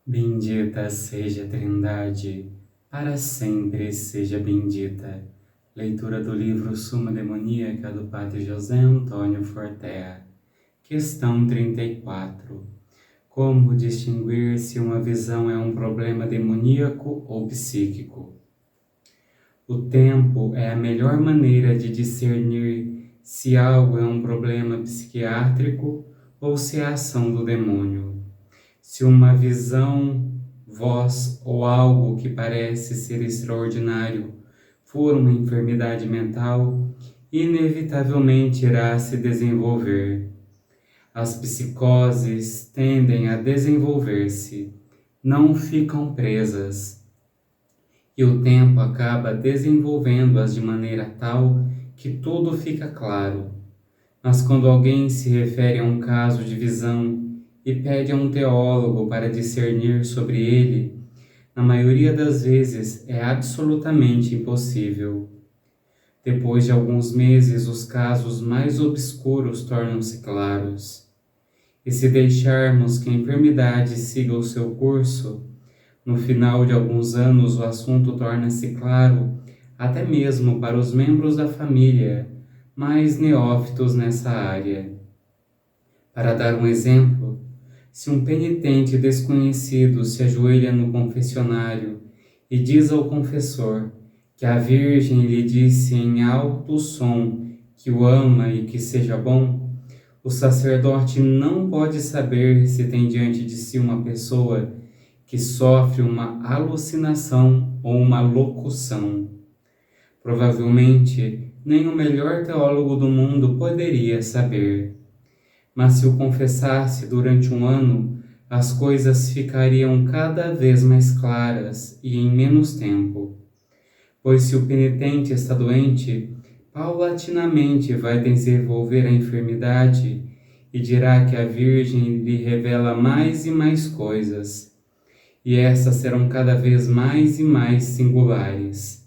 Bendita seja a Trindade, para sempre seja bendita. Leitura do livro Suma Demoníaca do Padre José Antônio Fortea. Questão 34. Como distinguir se uma visão é um problema demoníaco ou psíquico? O tempo é a melhor maneira de discernir se algo é um problema psiquiátrico ou se é a ação do demônio. Se uma visão, voz ou algo que parece ser extraordinário for uma enfermidade mental, inevitavelmente irá se desenvolver. As psicoses tendem a desenvolver-se, não ficam presas. E o tempo acaba desenvolvendo-as de maneira tal que tudo fica claro. Mas quando alguém se refere a um caso de visão e pede a um teólogo para discernir sobre ele, na maioria das vezes é absolutamente impossível. Depois de alguns meses, os casos mais obscuros tornam-se claros. E se deixarmos que a enfermidade siga o seu curso, no final de alguns anos o assunto torna-se claro até mesmo para os membros da família mais neófitos nessa área. Para dar um exemplo, se um penitente desconhecido se ajoelha no confessionário e diz ao confessor que a Virgem lhe disse em alto som que o ama e que seja bom, o sacerdote não pode saber se tem diante de si uma pessoa que sofre uma alucinação ou uma locução. Provavelmente, nem o melhor teólogo do mundo poderia saber. Mas se o confessasse durante um ano, as coisas ficariam cada vez mais claras e em menos tempo. Pois se o penitente está doente, paulatinamente vai desenvolver a enfermidade e dirá que a Virgem lhe revela mais e mais coisas, e essas serão cada vez mais e mais singulares.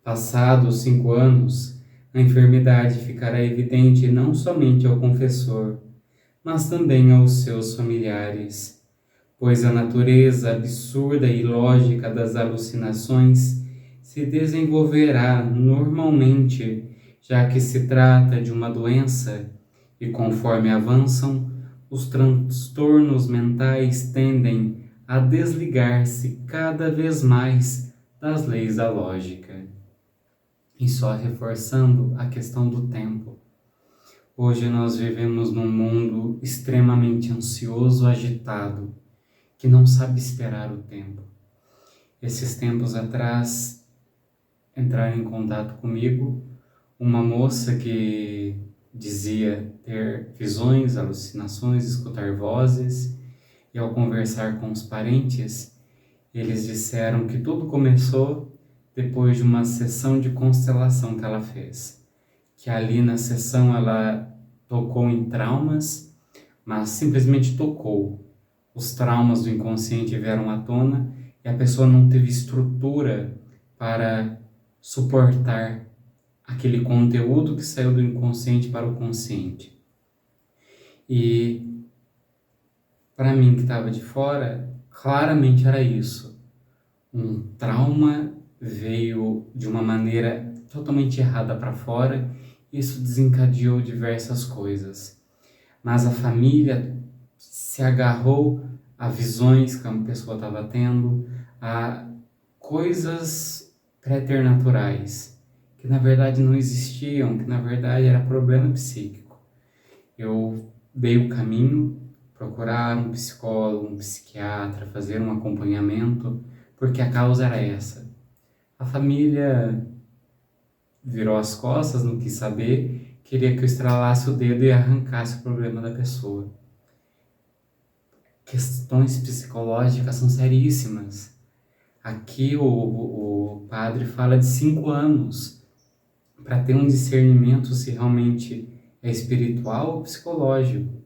Passados 5 anos, a enfermidade ficará evidente não somente ao confessor, mas também aos seus familiares, pois a natureza absurda e lógica das alucinações se desenvolverá normalmente, já que se trata de uma doença, e conforme avançam, os transtornos mentais tendem a desligar-se cada vez mais das leis da lógica. E só reforçando a questão do tempo. Hoje nós vivemos num mundo extremamente ansioso, agitado, que não sabe esperar o tempo. Esses tempos atrás, entraram em contato comigo uma moça que dizia ter visões, alucinações, escutar vozes, e ao conversar com os parentes, eles disseram que tudo começou depois de uma sessão de constelação que ela fez. Que ali na sessão ela tocou em traumas, mas simplesmente tocou. Os traumas do inconsciente vieram à tona e a pessoa não teve estrutura para suportar aquele conteúdo que saiu do inconsciente para o consciente. E para mim que estava de fora, claramente era isso. Um trauma veio de uma maneira totalmente errada para fora, e isso desencadeou diversas coisas. Mas a família se agarrou a visões que a pessoa estava tendo, a coisas preternaturais, que na verdade não existiam, que na verdade era problema psíquico. Eu dei o caminho, procurar um psicólogo, um psiquiatra, fazer um acompanhamento, porque a causa era essa. A família virou as costas, não quis saber, queria que eu estralasse o dedo e arrancasse o problema da pessoa. Questões psicológicas são seríssimas. Aqui o padre fala de 5 anos para ter um discernimento se realmente é espiritual ou psicológico.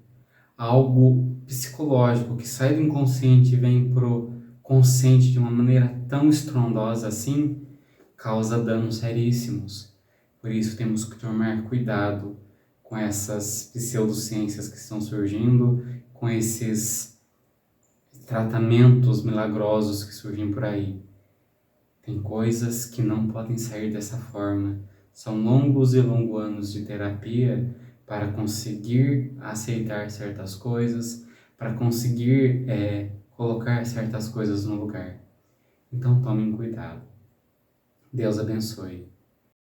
Algo psicológico que sai do inconsciente e vem pro consciente de uma maneira tão estrondosa assim, causa danos seríssimos. Por isso temos que tomar cuidado com essas pseudociências que estão surgindo, com tratamentos milagrosos que surgem por aí. Tem coisas que não podem sair dessa forma. São longos e longos anos de terapia para conseguir aceitar certas coisas, para conseguir colocar certas coisas no lugar. Então tomem cuidado. Deus abençoe.